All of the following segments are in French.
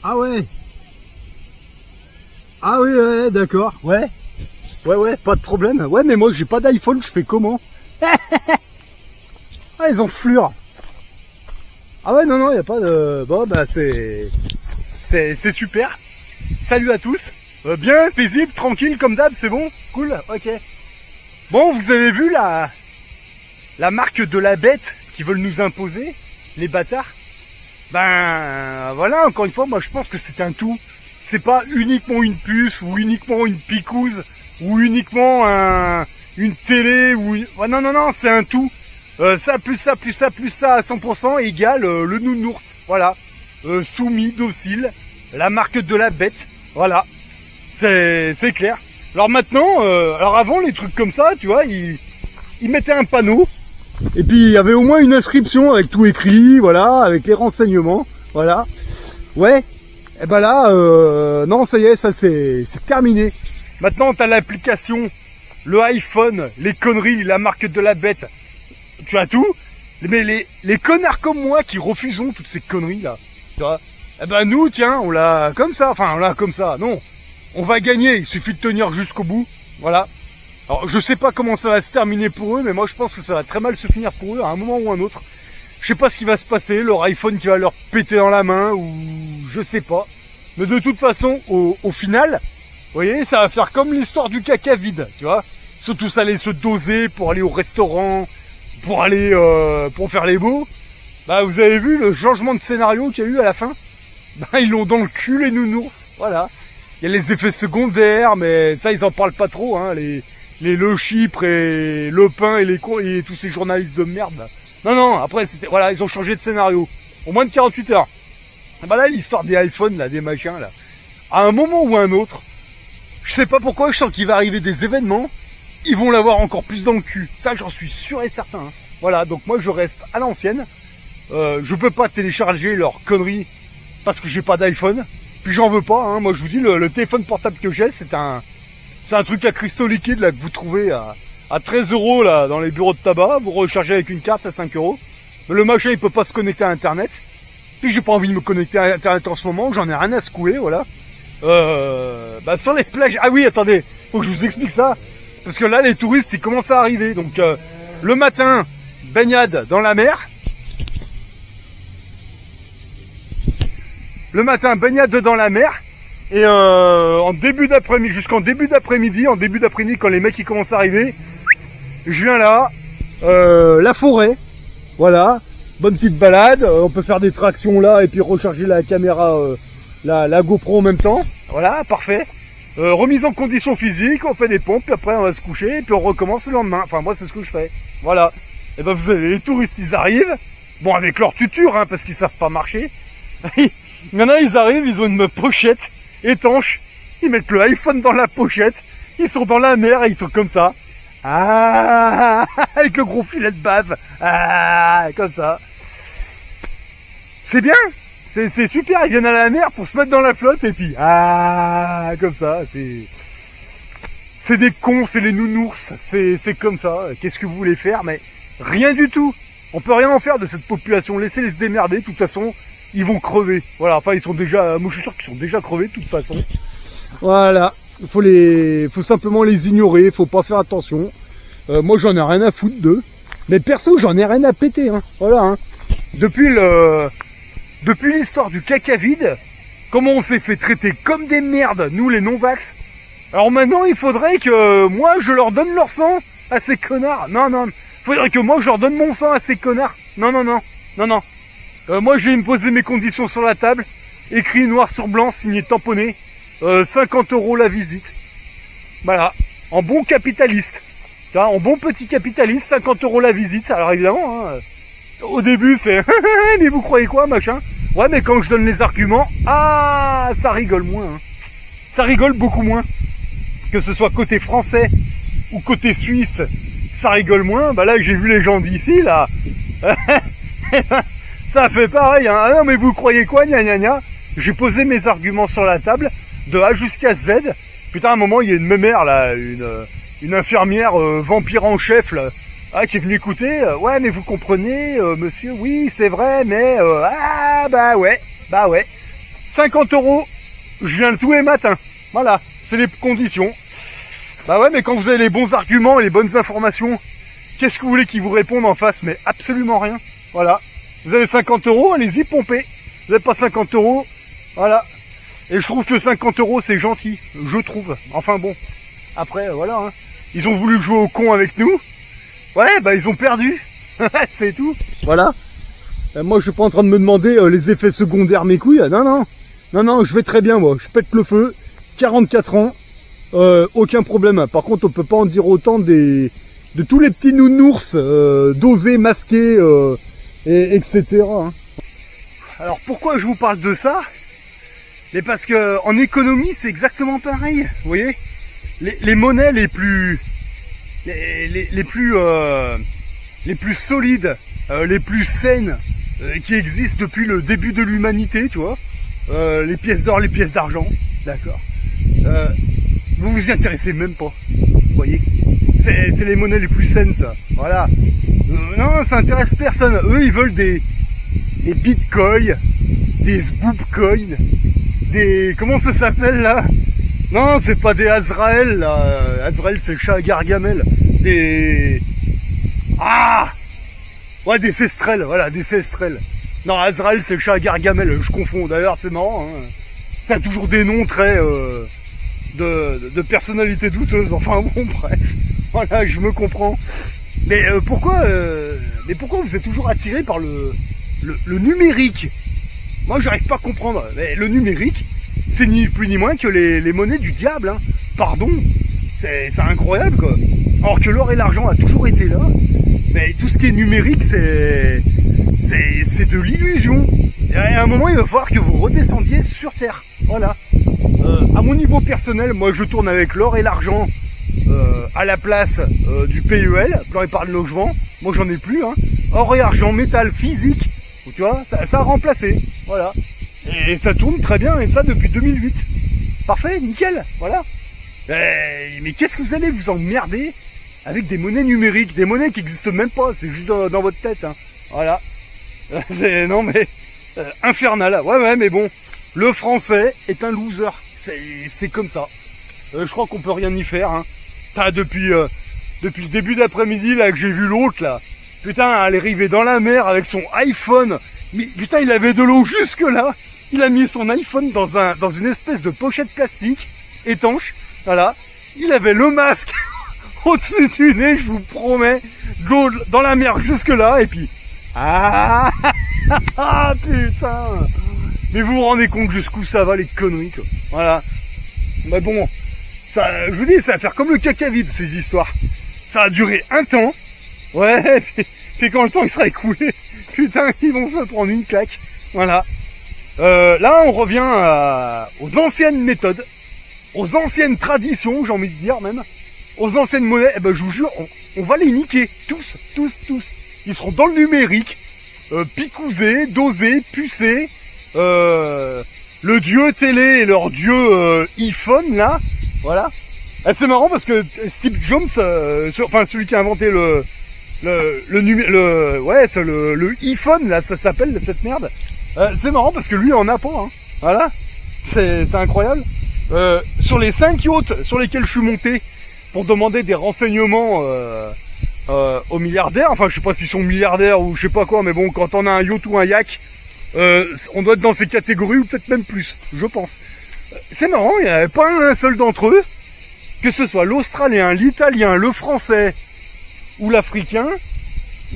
Ah ouais. Ah oui, ouais, d'accord. Ouais. Ouais, pas de problème. Ouais, mais moi, j'ai pas d'iPhone, je fais comment? Ah, ils ont flure. Ah ouais, non, y a pas de... Bon, bah, c'est super. Salut à tous. Bien, paisible, tranquille, comme d'hab, c'est bon? Cool, ok. Bon, vous avez vu la marque de la bête qu'ils veulent nous imposer, les bâtards? Ben, voilà, encore une fois, moi, je pense que c'est un tout. C'est pas uniquement une puce, ou uniquement une picouse, ou uniquement une télé, ou... Ouais, non, c'est un tout. Ça, plus ça, plus ça, plus ça à 100% égale le nounours. Voilà. Soumis, docile, la marque de la bête. Voilà. C'est clair. Alors maintenant, alors avant, les trucs comme ça, tu vois, ils mettaient un panneau. Et puis, il y avait au moins une inscription avec tout écrit, voilà, avec les renseignements. Voilà. Ouais. Et ben là, non, ça y est, ça c'est terminé. Maintenant, t'as l'application, le iPhone, les conneries, la marque de la bête. Tu as tout, mais les connards comme moi qui refusons toutes ces conneries là, tu vois, eh ben nous, tiens, on l'a comme ça, enfin on l'a comme ça, non, on va gagner, il suffit de tenir jusqu'au bout, voilà. Alors je sais pas comment ça va se terminer pour eux, mais moi je pense que ça va très mal se finir pour eux à un moment ou un autre. Je sais pas ce qui va se passer, leur iPhone qui va leur péter dans la main, ou je sais pas. Mais de toute façon, au final, vous voyez, ça va faire comme l'histoire du caca vide, tu vois. Surtout ça allait se doser pour aller au restaurant, pour aller pour faire les beaux. Bah vous avez vu le changement de scénario qu'il y a eu à la fin. Bah ils l'ont dans le cul les nounours, voilà. Il y a les effets secondaires, mais ça ils en parlent pas trop, hein, les Le Chypre et Le Pain et tous ces journalistes de merde. Là. Non, après c'était voilà, ils ont changé de scénario. Au moins de 48 heures. Bah là l'histoire des iPhones là, des machins là. À un moment ou à un autre, je sais pas pourquoi, je sens qu'il va arriver des événements. Ils vont l'avoir encore plus dans le cul. Ça, j'en suis sûr et certain. Hein. Voilà, donc moi, je reste à l'ancienne. Je peux pas télécharger leurs conneries parce que j'ai pas d'iPhone. Puis j'en veux pas. Hein. Moi, je vous dis, le téléphone portable que j'ai, c'est un truc à cristaux liquides là que vous trouvez à 13 € là dans les bureaux de tabac. Vous rechargez avec une carte à 5 €. Mais le machin, il peut pas se connecter à Internet. Puis j'ai pas envie de me connecter à Internet en ce moment. J'en ai rien à secouer, voilà. Bah sur les plages. Ah oui, attendez, faut que je vous explique ça. Parce que là, les touristes, ils commencent à arriver. Donc, le matin, baignade dans la mer. Le matin, baignade dans la mer. Et en début d'après-midi, jusqu'en début d'après-midi, quand les mecs ils commencent à arriver, je viens là, la forêt. Voilà, bonne petite balade. On peut faire des tractions là et puis recharger la caméra, la GoPro en même temps. Voilà, parfait. Remise en condition physique, on fait des pompes, puis après on va se coucher, et puis on recommence le lendemain. Enfin, moi, c'est ce que je fais. Voilà. Et ben, vous avez les touristes, ils arrivent. Bon, avec leur tuture, hein, parce qu'ils savent pas marcher. Maintenant, ils arrivent, ils ont une pochette étanche. Ils mettent le iPhone dans la pochette. Ils sont dans la mer et ils sont comme ça. Ah, avec le gros filet de bave. Ah, comme ça. C'est bien. C'est super, ils viennent à la mer pour se mettre dans la flotte et puis comme ça, c'est des cons, c'est les nounours, c'est comme ça. Qu'est-ce que vous voulez faire? Mais rien du tout. On peut rien en faire de cette population. Laissez-les se démerder. De toute façon, ils vont crever. Voilà. Enfin, ils sont déjà. Moi, je suis sûr qu'ils sont déjà crevés de toute façon. Voilà. Faut simplement les ignorer. Faut pas faire attention. Moi, j'en ai rien à foutre d'eux. Mais perso, j'en ai rien à péter. Hein. Voilà. Hein. Depuis l'histoire du caca vide, comment on s'est fait traiter comme des merdes, nous les non-vax. Alors maintenant, il faudrait que moi, je leur donne leur sang à ces connards. Non. Faudrait que moi, je leur donne mon sang à ces connards. Non. Moi, je vais me poser mes conditions sur la table. Écrit noir sur blanc, signé tamponné. 50 € la visite. Voilà. En bon capitaliste. En bon petit capitaliste, 50 € la visite. Alors évidemment, hein, au début, c'est mais vous croyez quoi, machin? Ouais, mais quand je donne les arguments, ça rigole moins. Hein. Ça rigole beaucoup moins. Que ce soit côté français ou côté suisse, ça rigole moins. Bah là, j'ai vu les gens d'ici, là. Ça fait pareil. Hein. Ah non, mais vous croyez quoi, gna. J'ai posé mes arguments sur la table, de A jusqu'à Z. Putain, à un moment, il y a une mémère, là, une infirmière vampire en chef, là. Qui est venu écouter, ouais, mais vous comprenez, monsieur, oui, c'est vrai, mais, bah ouais, 50 €, je viens tous les matins. Voilà, c'est les conditions. Bah ouais, mais quand vous avez les bons arguments et les bonnes informations, qu'est-ce que vous voulez qu'ils vous répondent en face? Mais absolument rien. Voilà. Vous avez 50 €, allez-y, pompez. Vous n'avez pas 50 €, voilà. Et je trouve que 50 € c'est gentil, je trouve. Enfin bon, après, voilà. Hein. Ils ont voulu jouer au con avec nous. Ouais, bah ils ont perdu. C'est tout. Voilà. Moi, je suis pas en train de me demander les effets secondaires, mes couilles. Non, non. Non, non, je vais très bien, moi. Je pète le feu. 44 ans. Aucun problème. Par contre, on peut pas en dire autant de tous les petits nounours dosés, masqués, etc. Hein. Alors, pourquoi je vous parle de ça? Mais parce que en économie, c'est exactement pareil. Vous voyez, les monnaies les plus solides, les plus saines qui existent depuis le début de l'humanité, tu vois. Les pièces d'or, les pièces d'argent, d'accord. Vous vous y intéressez même pas, vous voyez. C'est les monnaies les plus saines, ça. Voilà. Non, ça intéresse personne. Eux, ils veulent des bitcoins, des sboopcoins, des... Comment ça s'appelle, là? Non, c'est pas des Azrael, là. Azrael, c'est le chat à Gargamel. Des... Ah! Ouais, des Sestrel, voilà, des Sestrel. Non, Azrael, c'est le chat à Gargamel, je confonds. D'ailleurs, c'est marrant, hein. Ça a toujours des noms très... de personnalités douteuses. Enfin, bon, bref. Voilà, je me comprends. Mais pourquoi vous êtes toujours attiré par le numérique? Moi, j'arrive pas à comprendre. Mais le numérique, c'est ni plus ni moins que les monnaies du diable. Hein. Pardon. C'est incroyable, quoi. Alors que l'or et l'argent a toujours été là. Mais tout ce qui est numérique, c'est de l'illusion. Et à un moment, il va falloir que vous redescendiez sur Terre. Voilà. À mon niveau personnel, moi, je tourne avec l'or et l'argent à la place du PEL, plan épargne logement. Moi, j'en ai plus. Hein. Or et argent, métal, physique. Tu vois, ça a remplacé. Voilà. Et ça tourne très bien, et ça depuis 2008. Parfait, nickel. Voilà. Mais qu'est-ce que vous allez vous emmerder avec des monnaies numériques, des monnaies qui n'existent même pas, c'est juste dans votre tête. Hein. Voilà. Non mais... infernal. Ouais, mais bon. Le français est un loser. C'est comme ça. Je crois qu'on peut rien y faire. Hein. Depuis le début d'après-midi, là, que j'ai vu l'autre, là. Putain, elle est arrivée dans la mer avec son iPhone. Mais putain, il avait de l'eau jusque là. Il a mis son iPhone dans une espèce de pochette plastique étanche. Voilà. Il avait le masque au-dessus du nez, je vous promets. De l'eau dans la mer jusque là. Et puis... Ah putain. Mais vous vous rendez compte jusqu'où ça va, les conneries, quoi. Voilà. Mais bon, ça, je vous dis, ça va faire comme le caca vide, ces histoires. Ça a duré un temps. Ouais, puis quand le temps il sera écoulé, putain, ils vont se prendre une claque. Voilà. Là, on revient aux anciennes méthodes, aux anciennes traditions, j'ai envie de dire même, aux anciennes monnaies. Eh ben, je vous jure, on va les niquer. Tous. Ils seront dans le numérique, picousés, dosés, pucés. Le dieu télé et leur dieu iPhone, là. Voilà. C'est marrant parce que Steve Jobs, celui qui a inventé le iPhone, là, ça s'appelle cette merde. C'est marrant parce que lui en a pas, hein. Voilà. C'est incroyable. Sur les 5 yachts sur lesquels je suis monté pour demander des renseignements aux milliardaires, enfin je sais pas s'ils sont milliardaires ou je sais pas quoi, mais bon, quand on a un yacht ou un yak, on doit être dans ces catégories ou peut-être même plus, je pense. C'est marrant, il n'y avait pas un seul d'entre eux, que ce soit l'Australien, l'Italien, le Français ou l'Africain,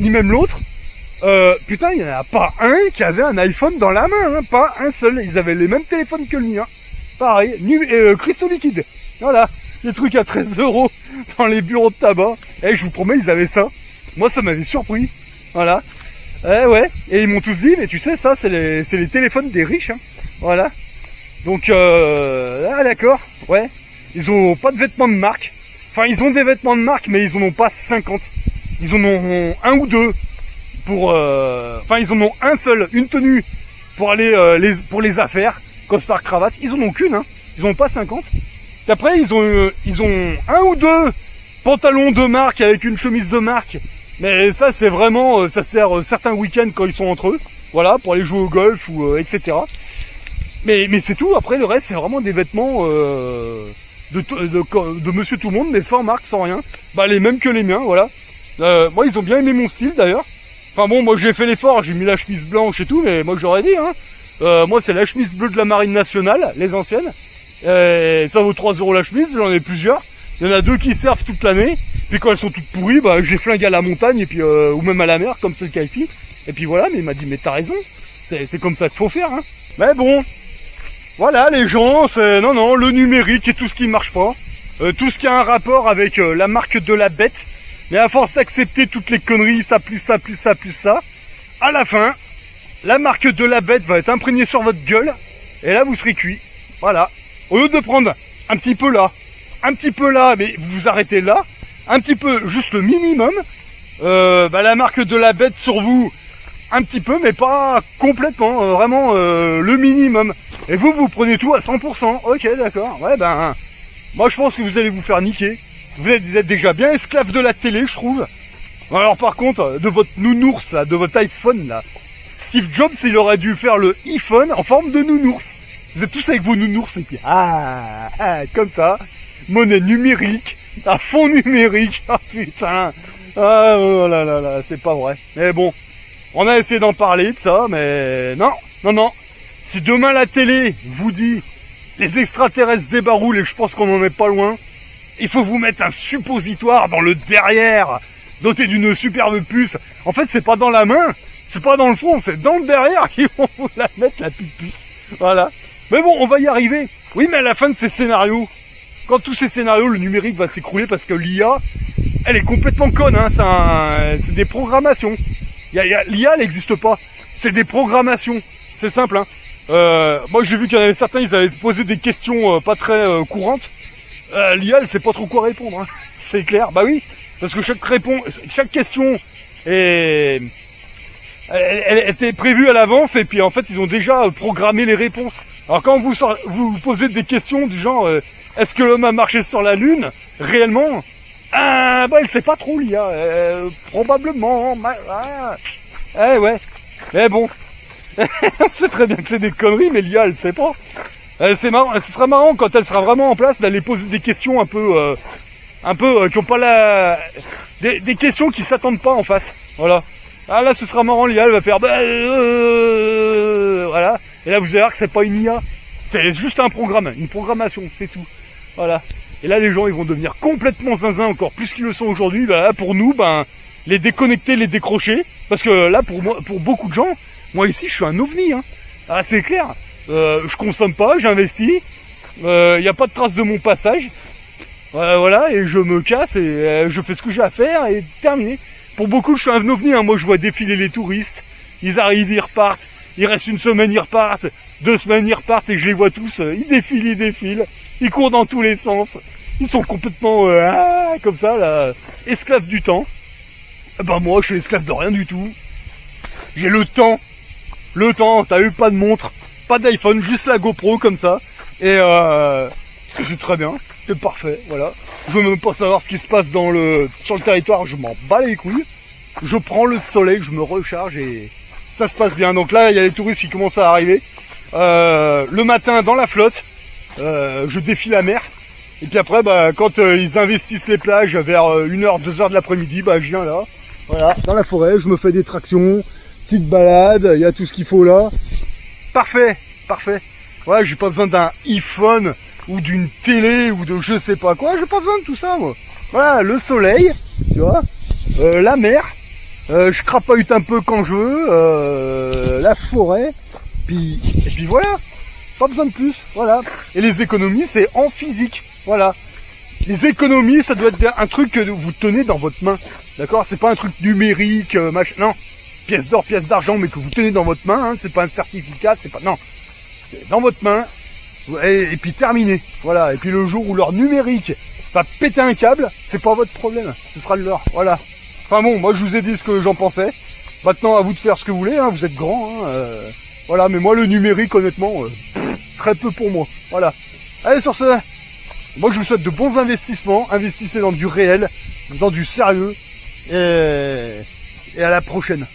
ni même l'autre. Putain, il n'y en a pas un qui avait un iPhone dans la main, hein, pas un seul. Ils avaient les mêmes téléphones que le mien. Pareil, cristaux liquides. Voilà, les trucs à 13 € dans les bureaux de tabac. Et je vous promets, ils avaient ça. Moi, ça m'avait surpris. Voilà. Ouais, et ils m'ont tous dit, mais tu sais, ça, c'est les téléphones des riches. Hein. Voilà. Donc, d'accord, ouais. Ils ont pas de vêtements de marque. Enfin, ils ont des vêtements de marque, mais ils en ont pas 50. Ils en ont un ou deux. Ils en ont un seul, une tenue pour aller pour les affaires, costard cravate. Ils en ont qu'une, hein. Ils en ont pas 50. Et après, ils ont un ou deux pantalons de marque avec une chemise de marque. Mais ça, c'est vraiment, ça sert certains week-ends quand ils sont entre eux. Voilà, pour aller jouer au golf ou etc. Mais c'est tout. Après, le reste, c'est vraiment des vêtements de Monsieur Tout le Monde, mais sans marque, sans rien. Bah, les mêmes que les miens, voilà. Moi, ils ont bien aimé mon style, d'ailleurs. Enfin bon, moi, j'ai fait l'effort, j'ai mis la chemise blanche et tout, mais moi, j'aurais dit, hein. Moi, c'est la chemise bleue de la Marine nationale, les anciennes. Ça vaut 3 € la chemise, j'en ai plusieurs. Il y en a 2 qui servent toute l'année. Puis quand elles sont toutes pourries, bah, je les flingue à la montagne, et puis, ou même à la mer, comme c'est le cas ici. Et puis voilà, mais il m'a dit, mais t'as raison. C'est comme ça qu'il faut faire, hein. Mais bon. Voilà, les gens, c'est non, le numérique et tout ce qui marche pas. Tout ce qui a un rapport avec la marque de la bête. Mais à force d'accepter toutes les conneries, ça plus ça, plus ça, plus ça, à la fin, la marque de la bête va être imprégnée sur votre gueule. Et là, vous serez cuit. Voilà. Au lieu de prendre un petit peu là, mais vous vous arrêtez là, un petit peu, juste le minimum, la marque de la bête sur vous, un petit peu, mais pas complètement, vraiment le minimum. Et vous prenez tout à 100%. Ok, d'accord. Ouais, ben, moi je pense que vous allez vous faire niquer. Vous êtes déjà bien esclave de la télé, je trouve. Alors par contre, de votre nounours, là, de votre iPhone, là, Steve Jobs, il aurait dû faire le iPhone en forme de nounours. Vous êtes tous avec vos nounours, et puis, comme ça, monnaie numérique, à fond numérique, ah putain, oh là là là, c'est pas vrai. Mais bon, on a essayé d'en parler de ça, mais non. Si demain la télé vous dit les extraterrestres débaroulent, et je pense qu'on en est pas loin, il faut vous mettre un suppositoire dans le derrière, doté d'une superbe puce. En fait, c'est pas dans la main, c'est pas dans le front, c'est dans le derrière qu'ils vont vous la mettre, la petite puce. Voilà. Mais bon, on va y arriver. Oui, mais à la fin de ces scénarios, quand tous ces scénarios, le numérique va s'écrouler parce que l'IA, elle est complètement conne, hein. C'est des programmations. L'IA, elle n'existe pas. C'est des programmations. C'est simple, hein. Moi, j'ai vu qu'il y en avait certains, ils avaient posé des questions pas très courantes. L'IA, elle sait pas trop quoi répondre, hein. C'est clair. Bah oui, parce que chaque question elle était prévue à l'avance, et puis en fait, ils ont déjà programmé les réponses. Alors quand vous posez des questions du genre, est-ce que l'homme a marché sur la Lune réellement? Elle sait pas trop, l'IA. Probablement. Ouais. Mais bon. On sait très bien que c'est des conneries, mais l'IA, elle sait pas. C'est marrant. Ce sera marrant quand elle sera vraiment en place d'aller poser des questions un peu qui ont pas des questions qui s'attendent pas en face. Voilà. Ah là, ce sera marrant, l'IA, elle va faire voilà. Et là, vous allez voir que c'est pas une IA. C'est juste un programme, une programmation, c'est tout. Voilà. Et là, les gens, ils vont devenir complètement zinzin, encore plus qu'ils le sont aujourd'hui. Là, pour nous, les déconnecter, les décrocher. Parce que là, pour beaucoup de gens, moi ici, je suis un ovni, hein. Ah, c'est clair. Je consomme pas, j'investis. Il n'y a pas de trace de mon passage. Voilà, et je me casse et je fais ce que j'ai à faire et terminé. Pour beaucoup, je suis un ovni, hein. Moi, je vois défiler les touristes. Ils arrivent, ils repartent. Ils restent une semaine, ils repartent. 2 semaines, ils repartent, et je les vois tous. Ils défilent. Ils courent dans tous les sens. Ils sont complètement comme ça, là, esclaves du temps. Moi, je suis esclave de rien du tout. J'ai le temps. T'as eu pas de montre, pas d'iPhone, juste la GoPro comme ça. Et c'est très bien. C'est parfait, voilà. Je veux même pas savoir ce qui se passe sur le territoire, je m'en bats les couilles. Je prends le soleil, je me recharge et ça se passe bien. Donc là, il y a les touristes qui commencent à arriver. Le matin, dans la flotte, je défie la mer. Et puis après, quand ils investissent les plages vers 1h, 2h de l'après-midi, je viens là. Voilà, dans la forêt, je me fais des tractions, petite balade, il y a tout ce qu'il faut là. Parfait. Voilà, j'ai pas besoin d'un iPhone ou d'une télé ou de je sais pas quoi, j'ai pas besoin de tout ça, moi. Voilà, le soleil, tu vois, la mer, je crapahute un peu quand je veux, la forêt, et puis voilà, pas besoin de plus, voilà. Et les économies, c'est en physique, voilà. Les économies, ça doit être un truc que vous tenez dans votre main, d'accord? C'est pas un truc numérique, machin, non. Pièce d'or, pièce d'argent, mais que vous tenez dans votre main, hein, c'est pas un certificat, non. C'est dans votre main, et puis terminé, voilà. Et puis le jour où leur numérique va péter un câble, c'est pas votre problème, ce sera le leur, voilà. Enfin bon, moi je vous ai dit ce que j'en pensais, maintenant à vous de faire ce que vous voulez, hein, vous êtes grands, hein, voilà, mais moi le numérique, honnêtement, très peu pour moi, voilà. Allez, sur ce, moi je vous souhaite de bons investissements, investissez dans du réel, dans du sérieux, et à la prochaine.